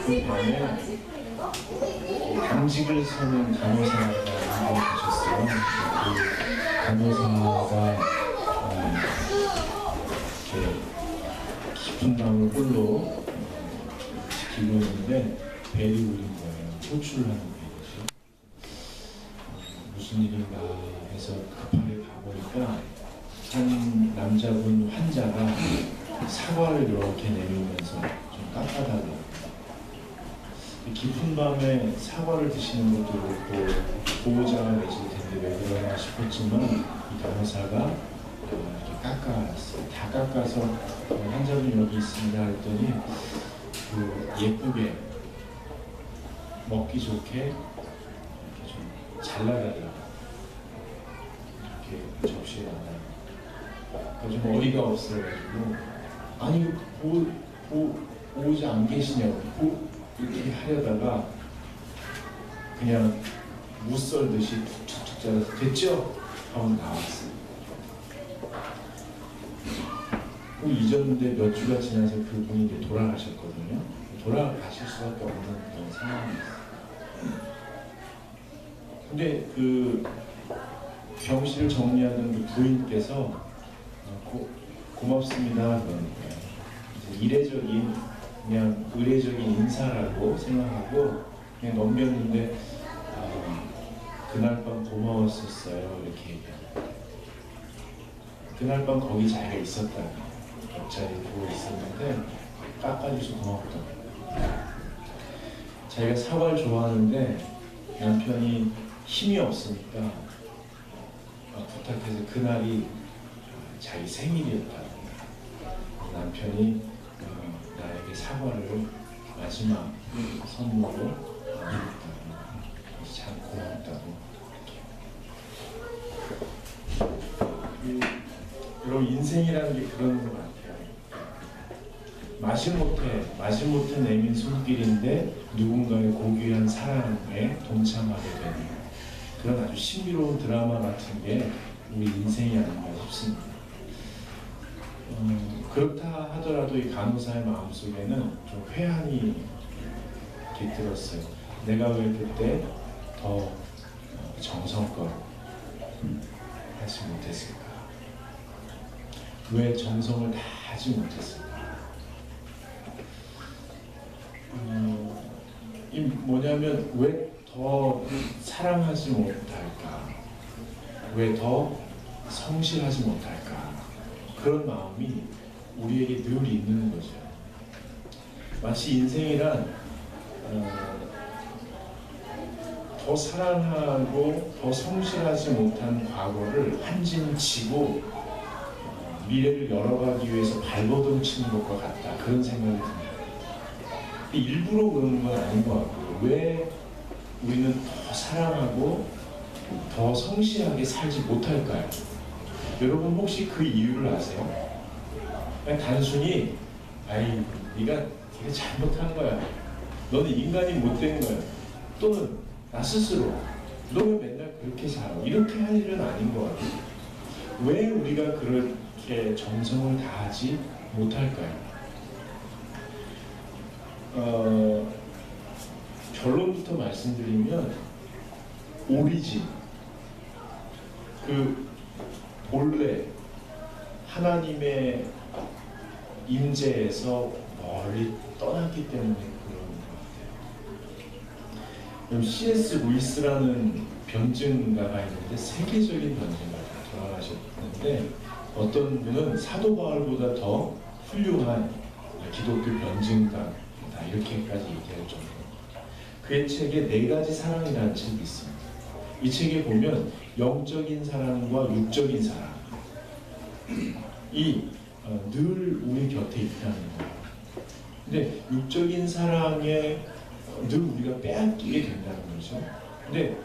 깊은 밤에 당직을 서는 간호사가 한분 계셨어요. 그 간호사가 이렇게 깊은 밤을 홀로 지키고 있는데 벨이 울린 거예요. 호출을 하는 벨이죠. 무슨 일인가 해서 급하게 가보니까 한 남자분 환자가 사과를 이렇게 내밀면서 좀 깎아달라고. 깊은 밤에 사과를 드시는 것도 그렇고 보호자가 내실 텐데 왜 그러나 싶었지만 이 간호사가 이렇게 깎아놨어요. 다 깎아서 환자분 여기 있습니다 했더니 그 예쁘게 먹기 좋게 이렇게 좀 잘라달라고 이렇게 접시에 놔달라고. 좀 어이가 없어가지고 아니 보호자 안 계시냐고 이렇게 하려다가 그냥 무 썰듯이 툭툭툭 잘라서 됐죠? 하고 나왔어요. 그 잊었는데 몇 주가 지나서 그분이 이제 돌아가셨거든요. 돌아가실 수밖에 없는 그런 상황이었어요. 근데 그 병실을 정리하는 그 부인께서 고맙습니다 그러니까 이래적인 그냥 의례적인 인사라고 생각하고 그냥 넘겼는데 그날 밤 고마웠었어요 이렇게 얘기하고 그날 밤 거기 자기가 있었다고 옆자리에 누워 있었는데 깎아줘서 고맙다고 자기가 사과를 좋아하는데 남편이 힘이 없으니까 부탁해서 그날이 자기 생일이었다고 남편이 나에게 사과를 마지막 선물로 드렸다고 그래서 참 고맙다고 여러분 인생이라는 게 그런 것 같아요. 마지못해 내민 손길인데 누군가의 고귀한 사랑에 동참하게 되는 그런 아주 신비로운 드라마 같은 게 우리 인생이 아닌가 싶습니다. 그렇다 하더라도 이 간호사의 마음속에는 좀 회한이 깃들었어요. 내가 왜 그때 더 정성껏 하지 못했을까? 왜 정성을 다 하지 못했을까? 이 뭐냐면 왜 더 사랑하지 못할까? 왜 더 성실하지 못할까? 그런 마음이 우리에게 늘 있는 거죠. 마치 인생이란 더 사랑하고 더 성실하지 못한 과거를 한짐 지고 미래를 열어가기 위해서 발버둥치는 것과 같다. 그런 생각이 듭니다. 일부러 그러는 건 아닌 것 같고요. 왜 우리는 더 사랑하고 더 성실하게 살지 못할까요? 여러분 혹시 그 이유를 아세요? 그냥 단순히 아이 네가 되게 잘못한 거야. 너는 인간이 못된 거야. 또는 나 스스로 너 왜 맨날 그렇게 살아? 이렇게 할 일은 아닌 것 같아요. 왜 우리가 그렇게 정성을 다하지 못할까요? 결론부터 말씀드리면 오리진 그 본래 하나님의 임재에서 멀리 떠났기 때문에 그런 것 같아요. C.S. 루이스라는 변증가가 있는데 세계적인 변증가가 돌아가셨는데 어떤 분은 사도 바울보다 더 훌륭한 기독교 변증가다 이렇게까지 얘기할 정도입니다. 그의 책에 4가지 사랑이라는 책이 있습니다. 이 책에 보면 영적인 사랑과 육적인 사랑이 늘 우리 곁에 있다는 거예요. 근데 육적인 사랑에 늘 우리가 빼앗기게 된다는 거죠. 근데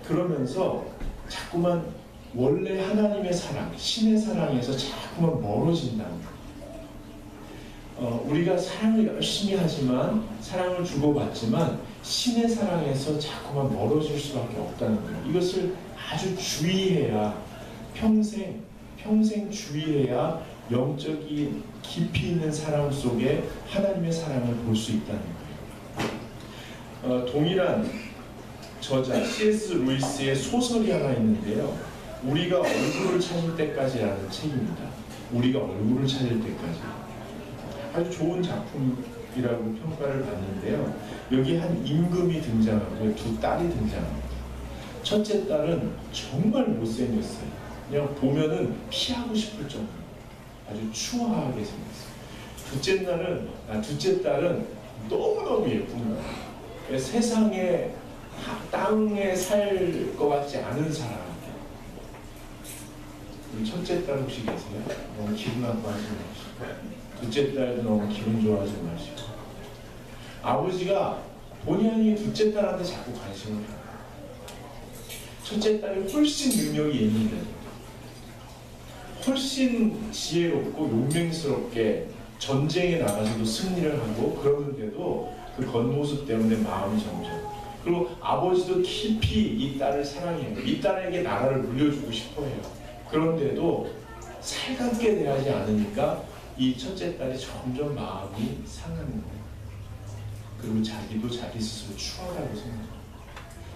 그러면서 자꾸만 원래 하나님의 사랑, 신의 사랑에서 자꾸만 멀어진다는 거예요. 우리가 사랑을 열심히 하지만 사랑을 주고받지만 신의 사랑에서 자꾸만 멀어질 수밖에 없다는 거예요. 이것을 아주 주의해야 평생 주의해야 영적인 깊이 있는 사랑 속에 하나님의 사랑을 볼 수 있다는 거예요. 동일한 저자 C.S. 루이스의 소설이 하나 있는데요. 우리가 얼굴을 찾을 때까지라는 책입니다. 우리가 얼굴을 찾을 때까지. 아주 좋은 작품이라고 평가를 받는데요. 여기 한 임금이 등장하고요. 두 딸이 등장합니다. 첫째 딸은 정말 못생겼어요. 그냥 보면은 피하고 싶을 정도. 아주 추하게 생겼어요. 둘째 딸은 너무너무 예쁜 거예요. 세상에 땅에 살 것 같지 않은 사람. 우리 첫째 딸 혹시 계세요? 너무 기분 나빠하지 마시고, 둘째 딸도 너무 기분 좋아하지 마시고. 아버지가 본의 아니게 둘째 딸한테 자꾸 관심을 가요. 첫째 딸이 훨씬 능력이 있는데, 훨씬 지혜롭고 용맹스럽게 전쟁에 나가서도 승리를 하고 그러는데도 그 겉모습 때문에 마음이 점점. 그리고 아버지도 깊이 이 딸을 사랑해요. 이 딸에게 나라를 물려주고 싶어해요. 그런데도 살갑게 대하지 않으니까 이 첫째 딸이 점점 마음이 상하는 거예요. 그리고 자기도 자기 스스로 추하다고 생각해요.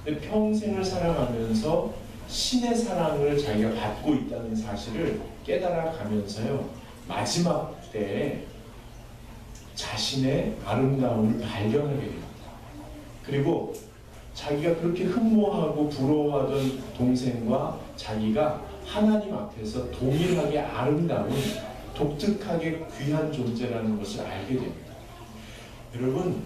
근데 평생을 살아가면서 신의 사랑을 자기가 받고 있다는 사실을 깨달아 가면서요, 마지막 때에 자신의 아름다움을 발견하게 됩니다. 그리고 자기가 그렇게 흠모하고 부러워하던 동생과 자기가 하나님 앞에서 동일하게 아름다운, 독특하게 귀한 존재라는 것을 알게 됩니다. 여러분,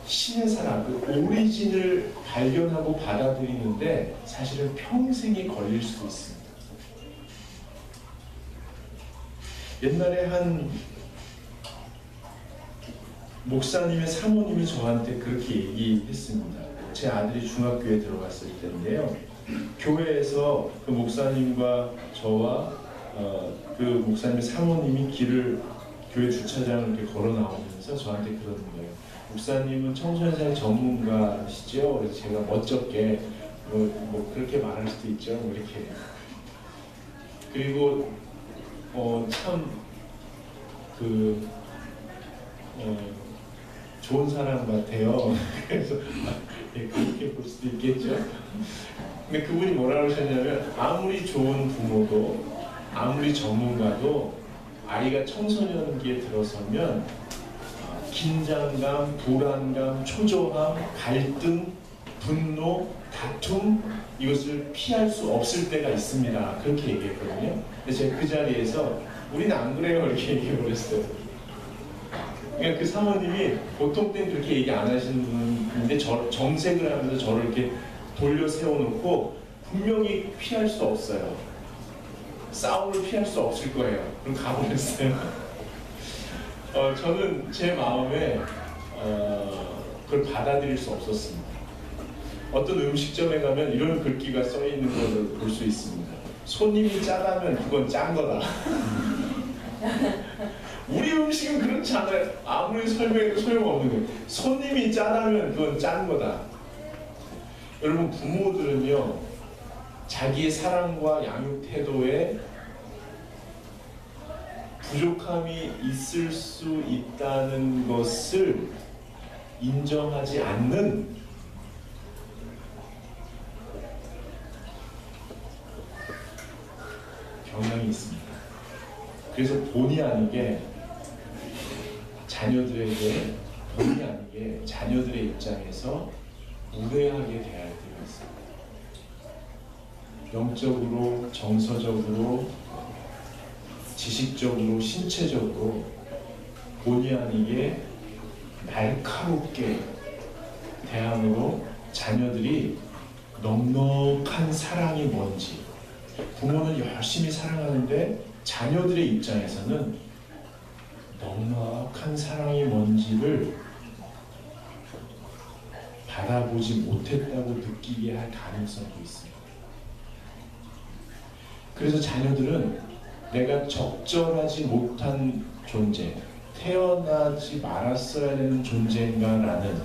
신의 사랑, 그 오리진을 발견하고 받아들이는데 사실은 평생이 걸릴 수도 있습니다. 옛날에 한 목사님의 사모님이 저한테 그렇게 얘기했습니다. 제 아들이 중학교에 들어갔을 때인데요. 교회에서 그 목사님과 저와 그 목사님의 사모님이 교회 주차장을 이렇게 걸어 나오면서 저한테 그러는 거예요. 목사님은 청소년사회 전문가시죠? 그래서 제가 멋쩍게 뭐 그렇게 말할 수도 있죠. 뭐 이렇게. 그리고 참 좋은 사람 같아요. 그래서 그렇게 볼 수도 있겠죠. 근데 그분이 뭐라 그러셨냐면, 아무리 좋은 부모도, 아무리 전문가도 아이가 청소년기에 들어서면 긴장감, 불안감, 초조함, 갈등, 분노, 다툼, 이것을 피할 수 없을 때가 있습니다. 그렇게 얘기했거든요. 근데 제가 그 자리에서 우리는 안 그래요, 이렇게 얘기해버렸어요. 그러니까 그 사모님이 보통 때는 그렇게 얘기 안 하시는 분인데 정색을 하면서 저를 이렇게 돌려 세워놓고 분명히 피할 수 없어요. 싸움을 피할 수 없을 거예요. 그럼 가버렸어요. 저는 제 마음에 그걸 받아들일 수 없었습니다. 어떤 음식점에 가면 이런 글귀가 써 있는 것을 볼 수 있습니다. 손님이 짜다면 그건 짠 거다. 우리 음식은 그렇지 않아요. 아무리 설명해도 소용없는 거예요. 손님이 짜다면 그건 짠 거다. 여러분, 부모들은요, 자기의 사랑과 양육 태도에 부족함이 있을 수 있다는 것을 인정하지 않는 경향이 있습니다. 그래서 본의 아니게 자녀들의 입장에서 무례하게 대할 때가 있습니다. 영적으로, 정서적으로, 지식적으로, 신체적으로 본의 아니게 날카롭게 대함으로 자녀들이 넉넉한 사랑이 뭔지, 부모는 열심히 사랑하는데 자녀들의 입장에서는 넉넉한 사랑이 뭔지를 받아보지 못했다고 느끼게 할 가능성도 있습니다. 그래서 자녀들은 내가 적절하지 못한 존재, 태어나지 말았어야 되는 존재인가라는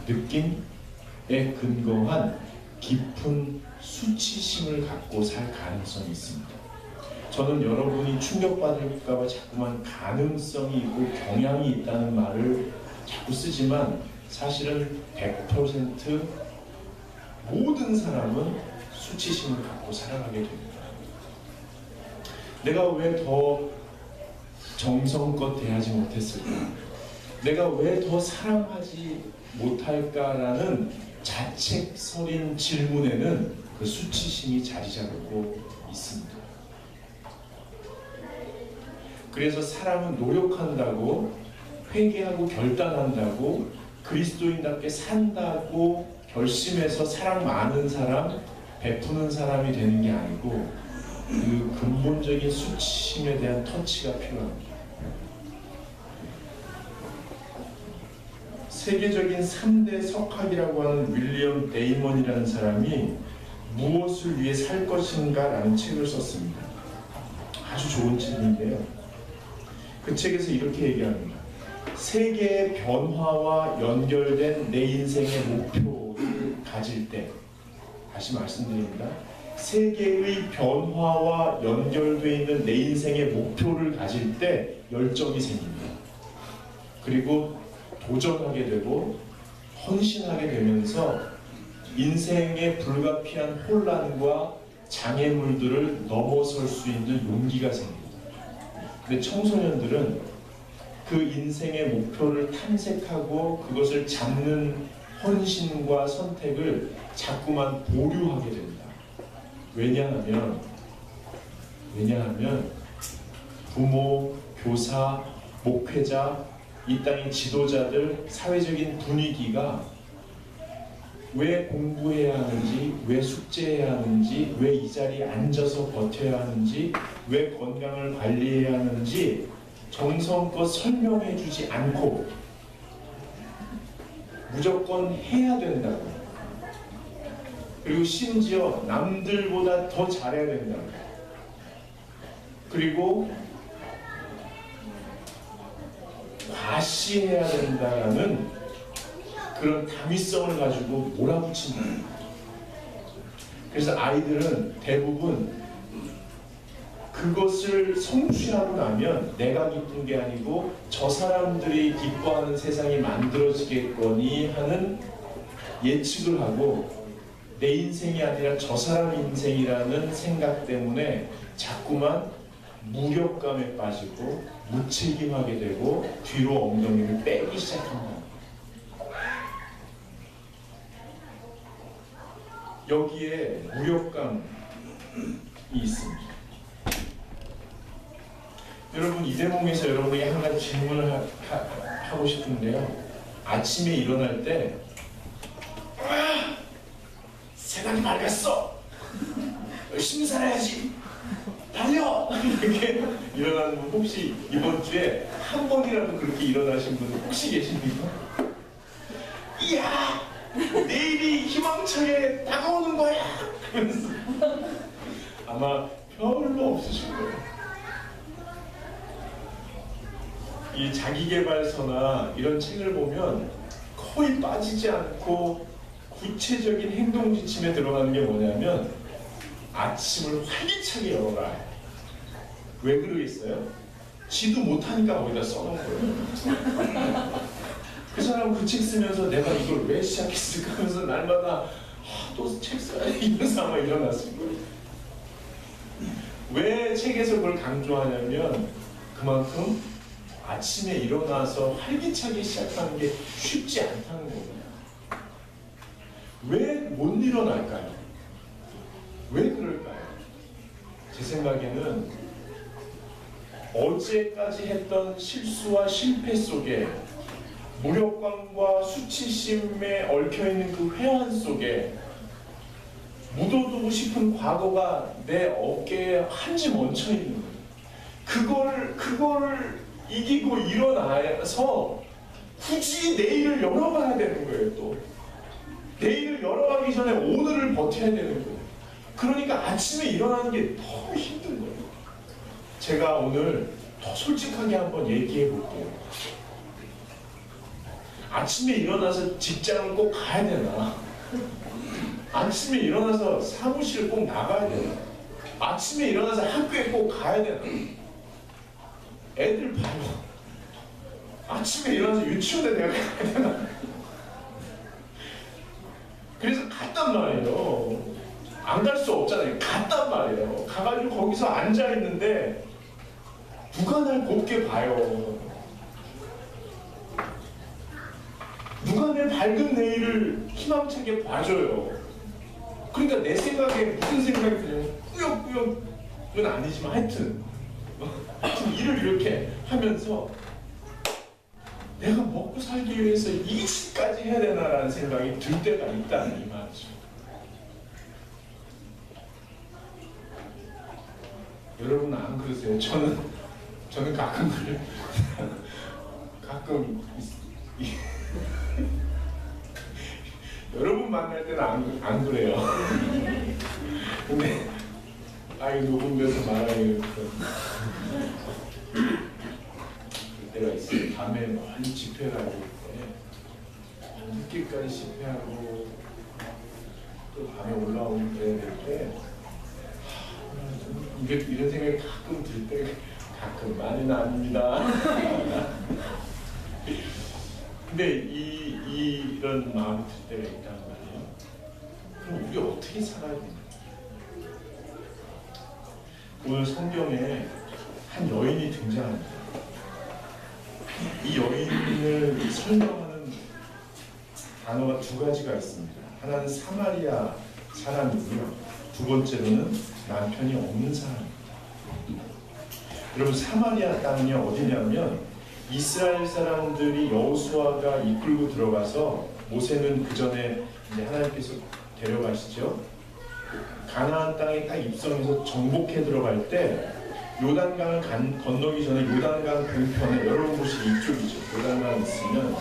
느낌에 근거한 깊은 수치심을 갖고 살 가능성이 있습니다. 저는 여러분이 충격받을까봐 자꾸만 가능성이 있고 경향이 있다는 말을 자꾸 쓰지만 사실은 100% 모든 사람은 수치심을 갖고 살아가게 됩니다. 내가 왜 더 정성껏 대하지 못했을까? 내가 왜 더 사랑하지 못할까라는 자책설인 질문에는 그 수치심이 자리 잡고 있습니다. 그래서 사람은 노력한다고, 회개하고 결단한다고, 그리스도인답게 산다고 결심해서 사랑 많은 사람, 베푸는 사람이 되는 게 아니고 그 근본적인 수치심에 대한 터치가 필요합니다. 세계적인 3대 석학이라고 하는 윌리엄 데이먼이라는 사람이 무엇을 위해 살 것인가 라는 책을 썼습니다. 아주 좋은 책인데요. 그 책에서 이렇게 얘기합니다. 세계의 변화와 연결된 내 인생의 목표를 가질 때, 다시 말씀드립니다. 세계의 변화와 연결되어 있는 내 인생의 목표를 가질 때 열정이 생깁니다. 그리고 도전하게 되고 헌신하게 되면서 인생의 불가피한 혼란과 장애물들을 넘어설 수 있는 용기가 생깁니다. 근데 청소년들은 그 인생의 목표를 탐색하고 그것을 잡는 헌신과 선택을 자꾸만 보류하게 됩니다. 왜냐하면 부모, 교사, 목회자, 이 땅의 지도자들, 사회적인 분위기가 왜 공부해야 하는지, 왜 숙제해야 하는지, 왜 이 자리에 앉아서 버텨야 하는지, 왜 건강을 관리해야 하는지 정성껏 설명해 주지 않고 무조건 해야 된다고, 그리고 심지어 남들보다 더 잘해야 된다고, 그리고 과시해야 된다는 그런 당위성을 가지고 몰아붙인다. 그래서 아이들은 대부분 그것을 성취하고 나면 내가 기쁜 게 아니고 저 사람들이 기뻐하는 세상이 만들어지겠거니 하는 예측을 하고 내 인생이 아니라 저 사람 인생이라는 생각 때문에 자꾸만 무력감에 빠지고 무책임하게 되고 뒤로 엉덩이를 빼기 시작합니다. 여기에 무력감이 있습니다. 여러분, 이 대목에서 여러분에게 한 가지 질문을 하고 싶은데요. 아침에 일어날 때 세상이 밝았어! 열심히 살아야지! 달려! 이렇게 일어나는 분 혹시 이번 주에 한 번이라도 그렇게 일어나신 분 혹시 계십니까? 이야! 내일이 희망차게 다가오는 거야! 그러면서 아마 별로 없으실 거예요. 이 자기계발서나 이런 책을 보면 거의 빠지지 않고 구체적인 행동 지침에 들어가는 게 뭐냐면 아침을 활기차게 열어라. 왜 그러겠어요? 지도 못하니까 거기다 써놓은 거예요. 그 사람은 그 책 쓰면서 내가 이걸 왜 시작했을까 하면서 날마다 또 책 써야 돼 이러면서 아마 일어났을 거예요. 왜 책에서 그걸 강조하냐면 그만큼 아침에 일어나서 활기차게 시작하는 게 쉽지 않다는 거예요. 왜 못 일어날까요? 왜 그럴까요? 제 생각에는 어제까지 했던 실수와 실패 속에 무력감과 수치심에 얽혀있는 그 회한 속에 묻어두고 싶은 과거가 내 어깨에 한 줌 얹혀있는 거예요. 그거를 이기고 일어나서 굳이 내일을 열어가야 되는 거예요. 또 내일을 열어가기 전에 오늘을 버텨야 되는 거예요. 그러니까 아침에 일어나는 게 더 힘든 거예요. 제가 오늘 더 솔직하게 한번 얘기해 볼게요. 아침에 일어나서 직장을 꼭 가야 되나? 아침에 일어나서 사무실을 꼭 나가야 되나? 아침에 일어나서 학교에 꼭 가야 되나? 애들 봐요. 아침에 일어나서 유치원에 내가 가야 되나? 그래서 갔단 말이에요. 안 갈 수 없잖아요. 갔단 말이에요. 가가지고 거기서 앉아있는데 누가 날 곱게 봐요. 누가 내 밝은 내일을 희망차게 봐줘요. 그러니까 내 생각에 무슨 생각이 드냐면 꾸역꾸역은 아니지만 하여튼 일을 이렇게 하면서 내가 먹고 살기 위해서 이 짓까지 해야 되나라는 생각이 들 때가 있다는 이 말이죠. 여러분은 안 그러세요? 저는 가끔 그래요. 가끔 여러분 만날 때는 안 그래요. 근데 이거 녹음돼서 말하기 그럴 때가 있어요. 밤에 많이 집회를 하고 늦게까지 집회하고 또 밤에 올라오면 그래야 될 때 이런 생각이 가끔 들 때 가끔 많이는 아닙니다. 근데 이런 마음이 들 때가 있단 말이에요. 그럼 우리 어떻게 살아야 되냐? 오늘 성경에 한 여인이 등장합니다. 이 여인을 설명하는 단어가 두 가지가 있습니다. 하나는 사마리아 사람이고요. 두 번째로는 남편이 없는 사람입니다. 여러분, 사마리아 땅은요 어디냐면 이스라엘 사람들이 여호수아가 이끌고 들어가서 모세는 그 전에 하나님께서 데려가시죠. 가나안 땅에 딱 입성해서 정복해 들어갈 때 요단강을 건너기 전에 요단강 동편에 여러 곳이 이쪽이죠. 요단강 있으면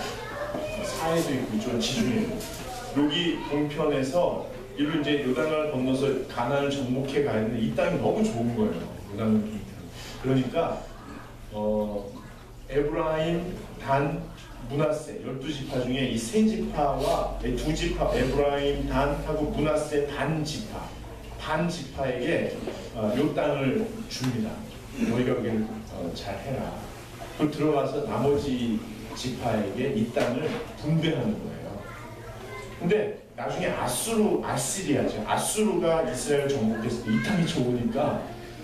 사해도 있고 이쪽은 지중해고 여기 동편에서 이로 이제 요단강을 건너서 가나안을 정복해 가야 되는데 이 땅이 너무 좋은 거예요. 요단강 동편. 그러니까 에브라임, 단, 므낫세 12지파 중에 이 세 지파와 두 지파 에브라임, 단하고 므낫세 반지파에게 요 땅을 줍니다. 너희가 여기를 잘 해라. 그리고 들어가서 나머지 지파에게 이 땅을 분배하는 거예요. 근데 나중에 아시리아죠. 아수르가 이스라엘 정복했을 때 이 땅이 좋으니까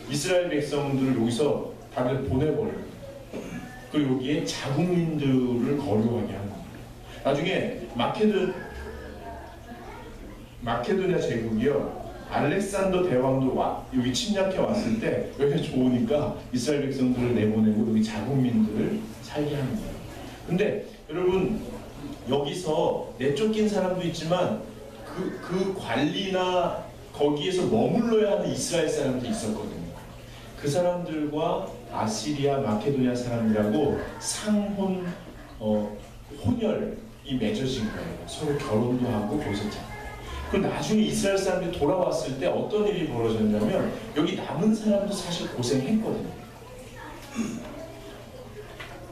이스라엘 백성들을 여기서 다들 보내버려요. 그리고 여기에 자국민들을 거류하게 하는 거예요. 나중에 마케도냐 제국이요. 알렉산더 대왕도 여기 침략해 왔을 때 여기가 좋으니까 이스라엘 백성들을 내보내고 여기 자국민들을 살게 하는 거예요. 근데 여러분 여기서 내쫓긴 사람도 있지만 그 관리나 거기에서 머물러야 하는 이스라엘 사람들이 있었거든요. 그 사람들과 아시리아, 마케도냐 사람들하고 혼혈이 맺어진 거예요. 서로 결혼도 하고 교제자. 그리고 나중에 이스라엘 사람들이 돌아왔을 때 어떤 일이 벌어졌냐면 여기 남은 사람도 사실 고생했거든요.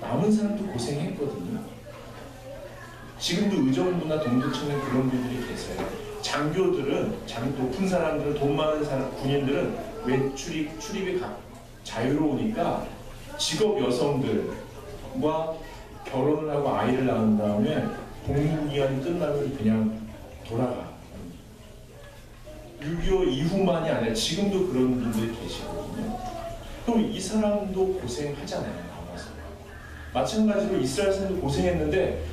남은 사람도 고생했거든요. 지금도 의정부나 동두천에 그런 분들이 계세요. 장교들은, 높은 사람들은, 돈 많은 사람, 군인들은 출입이 자유로우니까 직업 여성들과 결혼을 하고 아이를 낳은 다음에 복무기간이 끝나면 그냥 돌아가. 6.25 이후만이 아니라 지금도 그런 분들이 계시거든요. 그럼 이 사람도 고생하잖아요. 나와서. 마찬가지로 이스라엘 사람도 고생했는데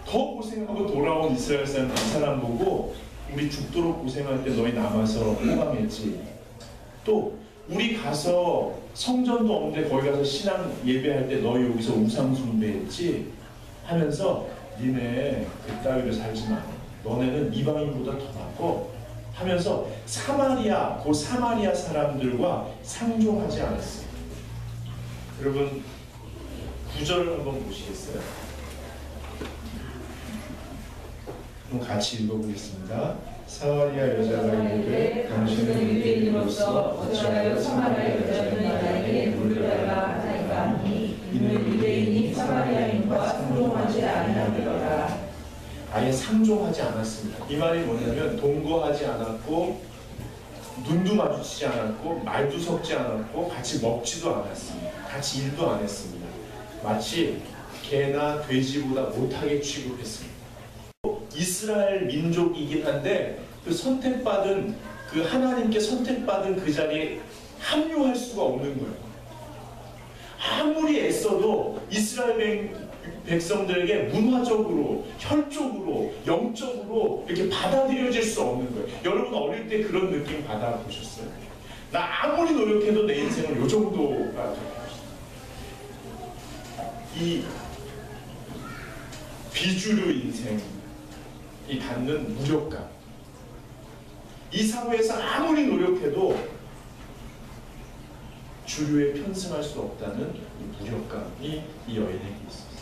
더 고생하고 돌아온 이스라엘 사람 그 사람 보고 우리 죽도록 고생할 때 너희 남아서 호강했지. 또 우리 가서 성전도 없는데 거기 가서 신앙 예배할 때 너희 여기서 우상 숭배했지 하면서 니네 그따위로 살지 마. 너네는 이방인보다 더 낫고 하면서 사마리아 사람들과 상종하지 않았어요. 여러분 9절을 한번 보시겠어요? 그럼 같이 읽어보겠습니다. 사마리아 여자가 이르되 당신은 유대인으로서 어찌하여 사마리아 여자는 나에게 물으려라 하나이까 하니 이는 유대인이 사마리아인과 상종하지 아니하리로라. 아예 상종하지 않았습니다. 이 말이 뭐냐면 동거하지 않았고 눈도 마주치지 않았고 말도 섞지 않았고 같이 먹지도 않았습니다. 같이 일도 안 했습니다. 마치 개나 돼지보다 못하게 취급했습니다. 이스라엘 민족이긴 한데 그 선택받은 그 하나님께 선택받은 그 자리에 합류할 수가 없는 거예요. 아무리 애써도 이스라엘 백성들에게 문화적으로, 혈적으로, 영적으로 이렇게 받아들여질 수 없는 거예요. 여러분 어릴 때 그런 느낌 받아보셨어요? 나 아무리 노력해도 내 인생은 요 정도가 돼요. 이 비주류 인생이 갖는 무력감, 이 사회에서 아무리 노력해도 주류에 편승할 수 없다는 무력감이 이 여인에게 있었어요.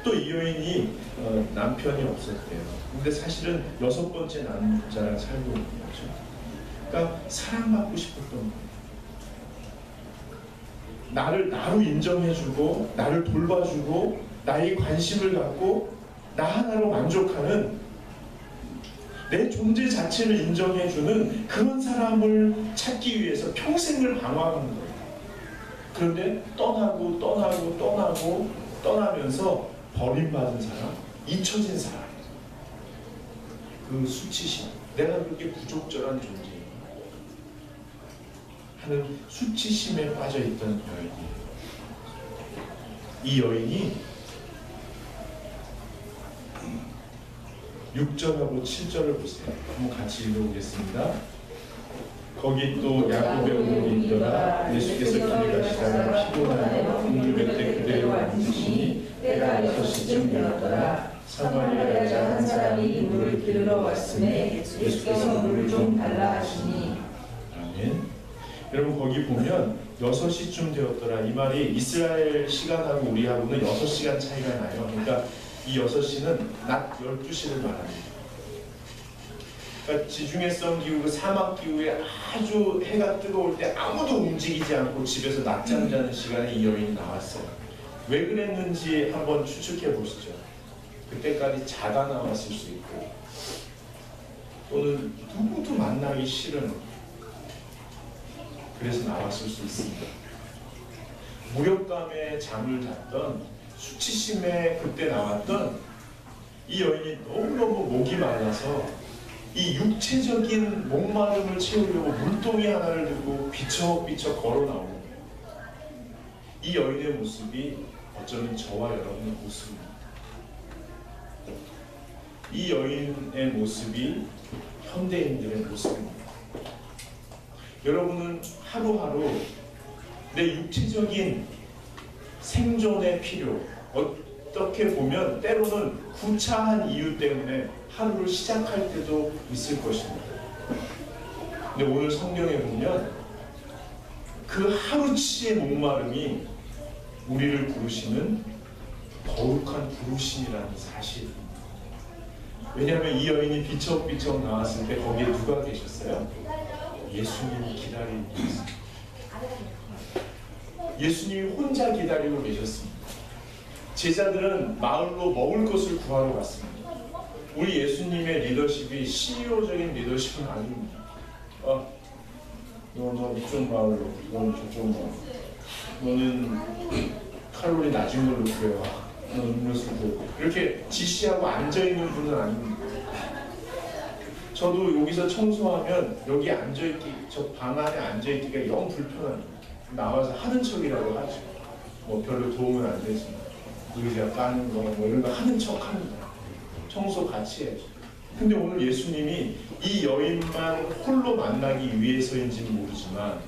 또 이 여인이 남편이 없었대요. 근데 사실은 6번째 남자랑 살고 있는 거죠. 그러니까 사랑받고 싶었던 거예요. 나로 인정해주고 나를 돌봐주고 나의 관심을 갖고 나 하나로 만족하는 내 존재 자체를 인정해주는 그런 사람을 찾기 위해서 평생을 방황하는 거예요. 그런데 떠나면서 버림받은 사람, 잊혀진 사람, 그 수치심, 내가 그렇게 부적절한 존재인가 하는 수치심에 빠져있던 여인이에요. 이 여인이 6절하고 7절을 보세요. 한번 같이 읽어보겠습니다. 거기 또 야곱의 어머니 있더라. 예수께서 길을 가시다가 피곤하여 궁궐 곁에 그대로 앉으시니 때가 6시쯤 되었더라. 사마리아 여자 한 사람이 물을 길러 왔음에 예수께서 물을 좀 달라 하시니. 아멘. 여러분 거기 보면 6시쯤 되었더라. 이 말이 이스라엘 시간하고 우리하고는 6시간 차이가 나요. 그러니까 이 6시는 낮 12시를 말합니다. 그러니까 지중해성 기후, 사막 기후에 아주 해가 뜨거울 때 아무도 움직이지 않고 집에서 낮잠 자는 시간에 이 여인이 나왔어요. 왜 그랬는지 한번 추측해 보시죠. 그때까지 자다 나왔을 수 있고, 또는 누구도 만나기 싫은, 그래서 나왔을 수 있습니다. 무력감에 잠을 잤던, 수치심에 그때 나왔던 이 여인이 너무너무 목이 말라서 이 육체적인 목마름을 채우려고 물동이 하나를 들고 비척비척 걸어 나오는 거예요. 이 여인의 모습이 어쩌면 저와 여러분의 모습입니다. 이 여인의 모습이 현대인들의 모습입니다. 여러분은 하루하루 내 육체적인 생존의 필요, 어떻게 보면 때로는 구차한 이유 때문에 하루를 시작할 때도 있을 것입니다. 근데 오늘 성경에 보면 그 하루치의 목마름이 우리를 부르시는 거룩한 부르심이라는 사실입니다. 왜냐하면 이 여인이 비척비척 나왔을 때 거기에 누가 계셨어요? 예수님이 기다리고 계셨습니다. 예수님이 혼자 기다리고 계셨습니다. 제자들은 마을로 먹을 것을 구하러 갔습니다. 우리 예수님의 리더십이 CEO적인 리더십은 아닙니다. 너 이쪽 마을로, 너는 저쪽 마을. 너는 칼로리 낮은 걸로 구해와. 너는 음료수도. 이렇게 지시하고 앉아있는 분은 아닙니다. 저도 여기서 청소하면 여기 앉아있기, 저 방 안에 앉아있기가 영 불편합니다. 나와서 하는 척이라고 하죠. 뭐 별로 도움은 안 되지만 의자 까는 거 뭐 이런 거 하는 척 합니다. 청소 같이 해야죠. 근데 오늘 예수님이 이 여인만 홀로 만나기 위해서인지는 모르지만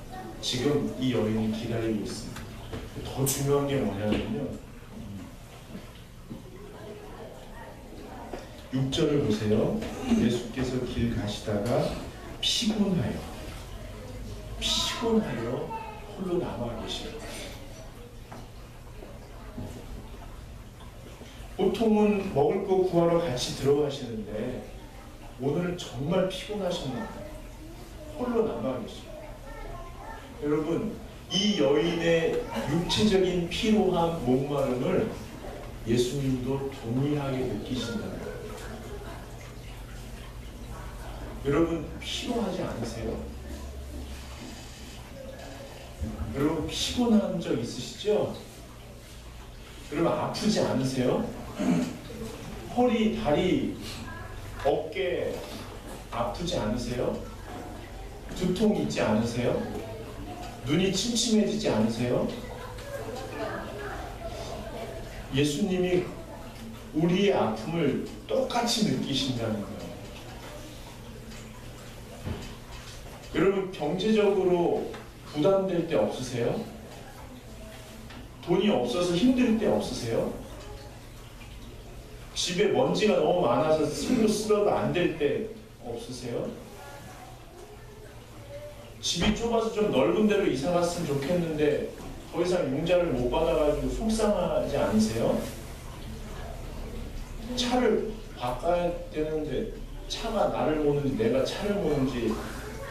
지금 이 여인이 기다리고 있습니다. 더 중요한 게 뭐냐면요, 6절을 보세요. 예수께서 길 가시다가 피곤하여 홀로 남아 계시고, 보통은 먹을 거 구하러 같이 들어가시는데 오늘은 정말 피곤하셨나 봐요. 홀로 남아 계시고. 여러분, 이 여인의 육체적인 피로함, 목마름을 예수님도 동일하게 느끼신다는 거예요. 여러분 피로하지 않으세요? 여러분 피곤한 적 있으시죠? 여러분 아프지 않으세요? 허리, 다리, 어깨 아프지 않으세요? 두통 있지 않으세요? 눈이 침침해지지 않으세요? 예수님이 우리의 아픔을 똑같이 느끼신다는 거예요. 여러분 경제적으로 부담될 때 없으세요? 돈이 없어서 힘들 때 없으세요? 집에 먼지가 너무 많아서 쓸고 쓸어도 안 될 때 없으세요? 집이 좁아서 좀 넓은 데로 이사 갔으면 좋겠는데 더 이상 융자를 못 받아가지고 속상하지 않으세요? 차를 바꿔야 되는데 차가 나를 모는지 내가 차를 모는지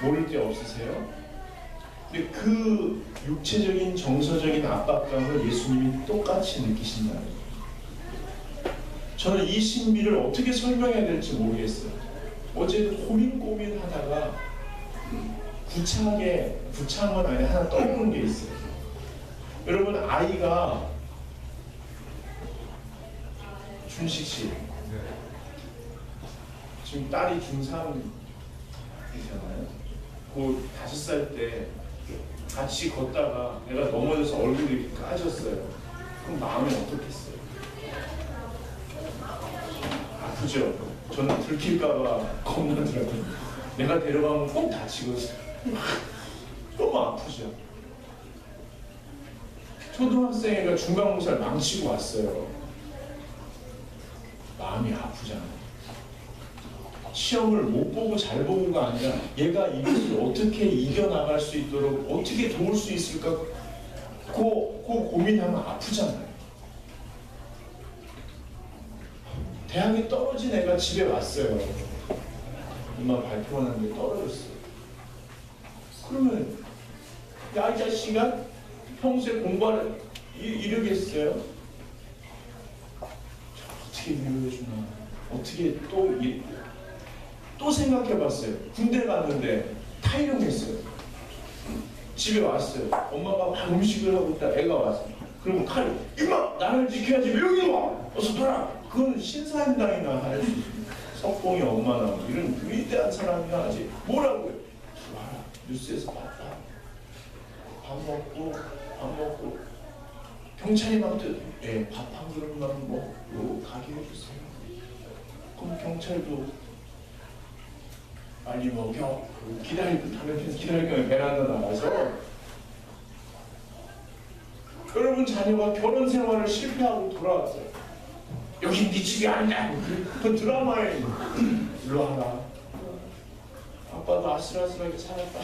모를 때 없으세요? 근데 그 육체적인 정서적인 압박감을 예수님이 똑같이 느끼신다는 거예요. 저는 이 신비를 어떻게 설명해야 될지 모르겠어요. 어제도 고민하다가 구차한 건 아니라 하나 떠오른 게 있어요. 여러분 아이가 준식 씨 지금 딸이 중3이잖아요. 그 5살 때 같이 걷다가 내가 넘어져서 얼굴이 이렇게 까졌어요. 그럼 마음이 어떻겠어요? 아프죠? 저는 들킬까봐 겁나더라고요. 내가 데려가면 꼭 다치거든요. 너무 아프죠? 초등학생애가 중간고사를 망치고 왔어요. 마음이 아프잖아요. 시험을 못 보고 잘 보고가 아니라 얘가 이것을 어떻게 이겨나갈 수 있도록 어떻게 도울 수 있을까 그 고민하면 아프잖아요. 대학에 떨어진 애가 집에 왔어요. 엄마 발표만 하는데 떨어졌어요. 그러면 야 이 자식아 평소에 공부를 이르겠어요? 어떻게 위로해주나 어떻게 또 생각해봤어요. 군대 갔는데 탈영했어요. 집에 왔어요. 엄마가 막 음식을 하고 있다 애가 왔어요. 그러면 칼 임마 나를 지켜야지 왜 여기 와 어서 돌아. 그건 신사임당이나 할 수 있어요. 석봉이 엄마나 이런 위대한 사람이나 하지 뭐라고요? 들어와라 뉴스에서 봤다. 밥 먹고 경찰이 막 밥 한 그릇만 먹고 가게 해주세요. 그럼 경찰도 빨리 먹여 기다리면 베란다 나가서 여러분 자녀가 결혼 생활을 실패하고 돌아왔어요. 여긴 네 집이 아니야. 그 드라마에 일로 와라. 아빠도 아슬아슬하게 살았다.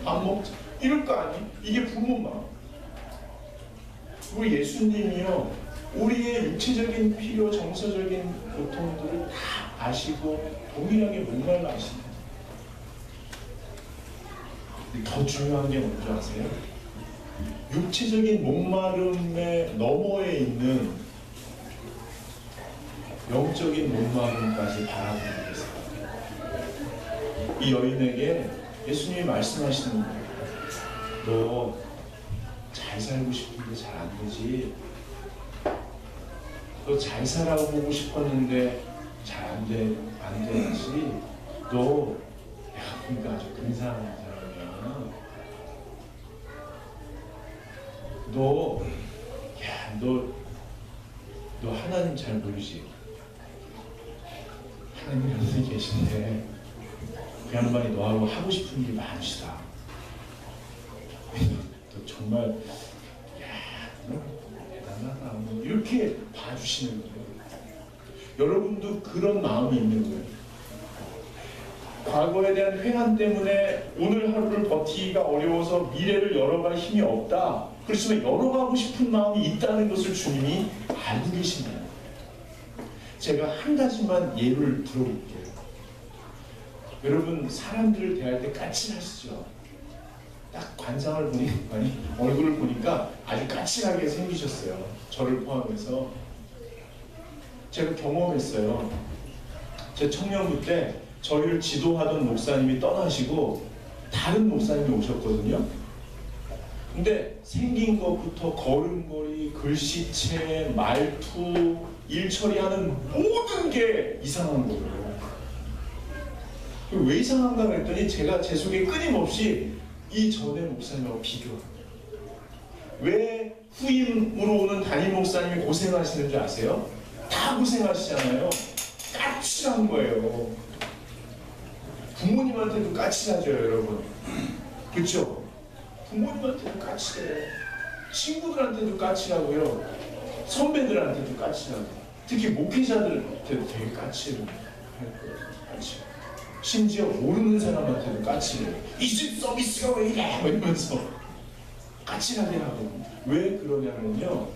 밥 먹자. 이럴 거 아니? 이게 부모 마음. 우리 예수님이요. 우리의 육체적인 필요, 정서적인 고통들을 다 아시고 동일하게 목말라 하십니다. 더 중요한 게 뭔지 아세요? 육체적인 목마름의 너머에 있는 영적인 목마름까지 바라보고 계세요. 이 여인에게 예수님이 말씀하시는 거예요. 너 잘 살고 싶은데 잘 안 되지. 너 잘 살아보고 싶었는데 잘 안 되지. 너 내가 보니까 아주 근사한 사람이야. 너 하나님 잘 모르지? 하나님 여기 계신데 그 양반이 너하고 하고 싶은 게 많으시다. 너 정말 대단하다. 이렇게 봐주시는 거예요. 여러분도 그런 마음이 있는 거예요. 과거에 대한 회한 때문에 오늘 하루를 버티기가 어려워서 미래를 열어갈 힘이 없다. 그렇지만 열어가고 싶은 마음이 있다는 것을 주님이 알고 계십니다. 제가 한 가지만 예를 들어볼게요. 여러분 사람들을 대할 때 까칠하시죠? 딱 관상을 얼굴을 보니까 아주 까칠하게 생기셨어요. 저를 포함해서. 제가 경험했어요. 제 청년부 때 저희를 지도하던 목사님이 떠나시고 다른 목사님이 오셨거든요. 근데 생긴 것부터 걸음걸이, 글씨체, 말투, 일 처리하는 모든 게 이상한 거예요. 왜 이상한가 그랬더니 제가 제 속에 끊임없이 이 전에 목사님하고 비교합니다. 왜 후임으로 오는 담임 목사님이 고생하시는 줄 아세요? 다 고생하시잖아요. 까칠한 거예요. 부모님한테도 까칠하죠, 여러분. 그렇죠? 부모님한테도 까칠해요. 친구들한테도 까칠하고요. 선배들한테도 까칠하고, 특히 목회자들한테도 되게 까칠해요. 까칠. 심지어 모르는 사람한테도 까칠해요. 이 집 서비스가 왜 이래? 이러면서 까칠하게 하고. 왜 그러냐면요,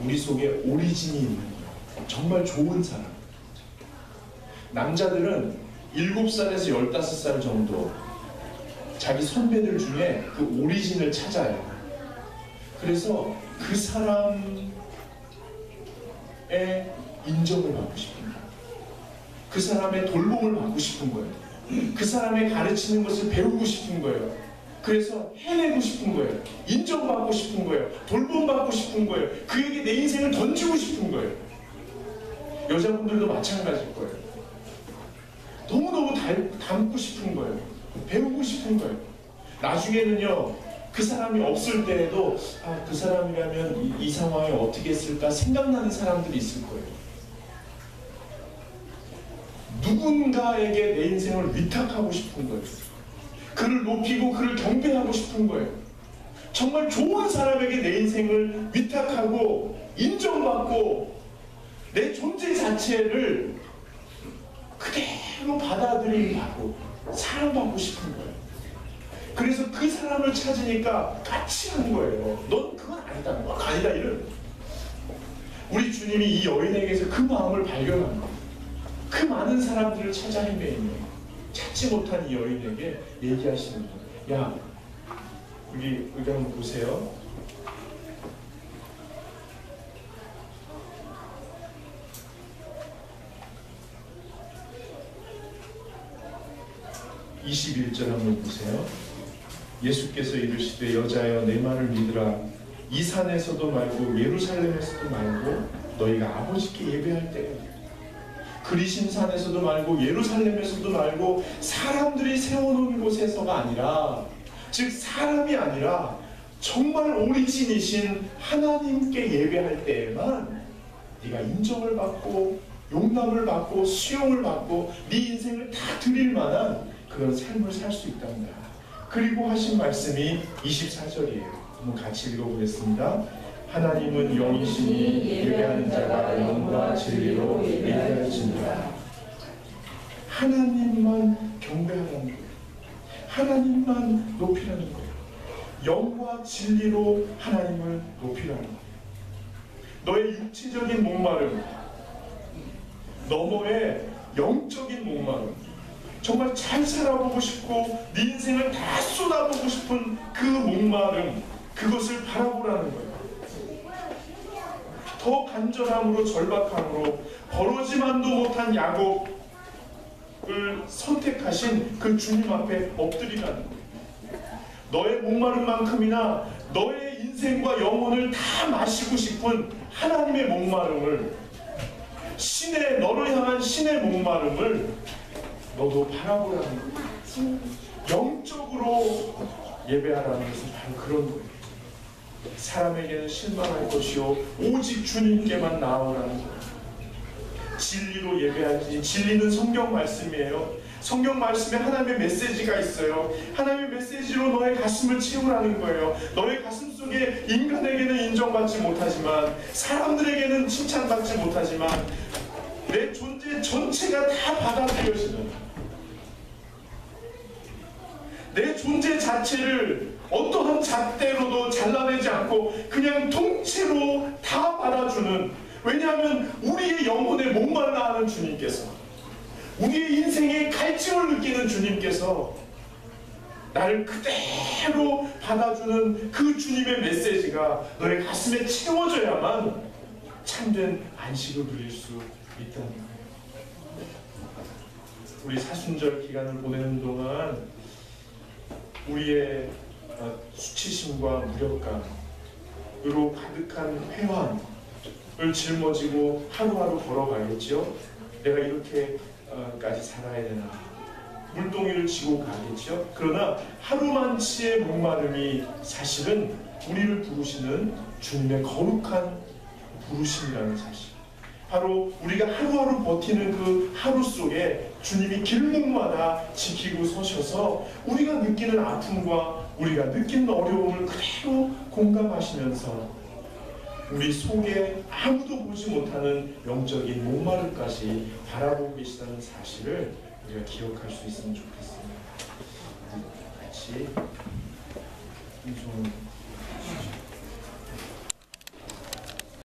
우리 속에 오리진이 있는 거예요. 정말 좋은 사람. 남자들은 7살에서 15살 정도 자기 선배들 중에 그 오리진을 찾아요. 그래서 그 사람의 인정을 받고 싶은 거예요. 그 사람의 돌봄을 받고 싶은 거예요. 그 사람의 가르치는 것을 배우고 싶은 거예요. 그래서 해내고 싶은 거예요. 인정받고 싶은 거예요. 돌봄받고 싶은 거예요. 그에게 내 인생을 던지고 싶은 거예요. 여자분들도 마찬가지일 거예요. 너무너무 닮고 싶은 거예요. 배우고 싶은 거예요. 나중에는요, 그 사람이 없을 때에도 그 사람이라면 이 상황에 어떻게 했을까 생각나는 사람들이 있을 거예요. 누군가에게 내 인생을 위탁하고 싶은 거예요. 그를 높이고 그를 경배하고 싶은 거예요. 정말 좋은 사람에게 내 인생을 위탁하고 인정받고 내 존재 자체를 그대로 받아들이고 사랑받고 싶은 거예요. 그래서 그 사람을 찾으니까 까칠한 거예요. 넌 그건 아니다. 넌 아니다. 이런. 우리 주님이 이 여인에게서 그 마음을 발견한 거예요. 그 많은 사람들을 찾아 헤매이며 찾지 못한 이 여인에게 얘기하시는 거예요. 야, 여기 한번 보세요. (21절) 한번 보세요. 예수께서 이르시되 여자여 내 말을 믿으라. 이 산에서도 말고 예루살렘에서도 말고 너희가 아버지께 예배할 때에 그리심 산에서도 말고 예루살렘에서도 말고 사람들이 세워놓은 곳에서가 아니라, 즉 사람이 아니라 정말 오리진이신 하나님께 예배할 때에만 네가 인정을 받고 용납을 받고 수용을 받고 네 인생을 다 드릴 만한 그런 삶을 살 수 있답니다. 그리고 하신 말씀이 24절이에요. 한번 같이 읽어보겠습니다. 하나님은 영이시니 예배하는 자가 영과 진리로 예배할지니라. 하나님만 경배하라는 거예요. 하나님만 높이라는 거예요. 영과 진리로 하나님을 높이라는 거예요. 너의 육체적인 목마름 너머의 영적인 목마름, 정말 잘 살아보고 싶고 네 인생을 다 쏟아보고 싶은 그 목마름, 그것을 바라보라는 거예요. 더 간절함으로 절박함으로 버러지만도 못한 야곱을 선택하신 그 주님 앞에 엎드리라는 거예요. 너의 목마름만큼이나 너의 인생과 영혼을 다 마시고 싶은 하나님의 목마름을, 너를 향한 신의 목마름을 너도 바라보라는 거예요. 영적으로 예배하라는 것은 바로 그런 거예요. 사람에게는 실망할 것이요 오직 주님께만 나아오라는 거예요. 진리로 예배하지. 진리는 성경 말씀이에요. 성경 말씀에 하나님의 메시지가 있어요. 하나님의 메시지로 너의 가슴을 채우라는 거예요. 너의 가슴 속에 인간에게는 인정받지 못하지만, 사람들에게는 칭찬받지 못하지만 내 존재 전체가 다 받아들여지는, 내 존재 자체를 어떠한 잣대로도 잘라내지 않고 그냥 통째로 다 받아주는, 왜냐하면 우리의 영혼에 목말라 하는 주님께서, 우리의 인생에 갈증을 느끼는 주님께서 나를 그대로 받아주는 그 주님의 메시지가 너의 가슴에 채워져야만 참된 안식을 누릴 수 있다는 거예요. 우리 사순절 기간을 보내는 동안 우리의 수치심과 무력감으로 가득한 회환을 짊어지고 하루하루 걸어가겠죠. 내가 이렇게까지 살아야 되나, 물동이를 지고 가겠죠. 그러나 하루만치의 목마름이 사실은 우리를 부르시는 주님의 거룩한 부르심이라는 사실, 바로 우리가 하루하루 버티는 그 하루 속에 주님이 길목마다 지키고 서셔서 우리가 느끼는 아픔과 우리가 느끼는 어려움을 그대로 공감하시면서 우리 속에 아무도 보지 못하는 영적인 목마름까지 바라보고 계시다는 사실을 우리가 기억할 수 있으면 좋겠습니다. 같이 좀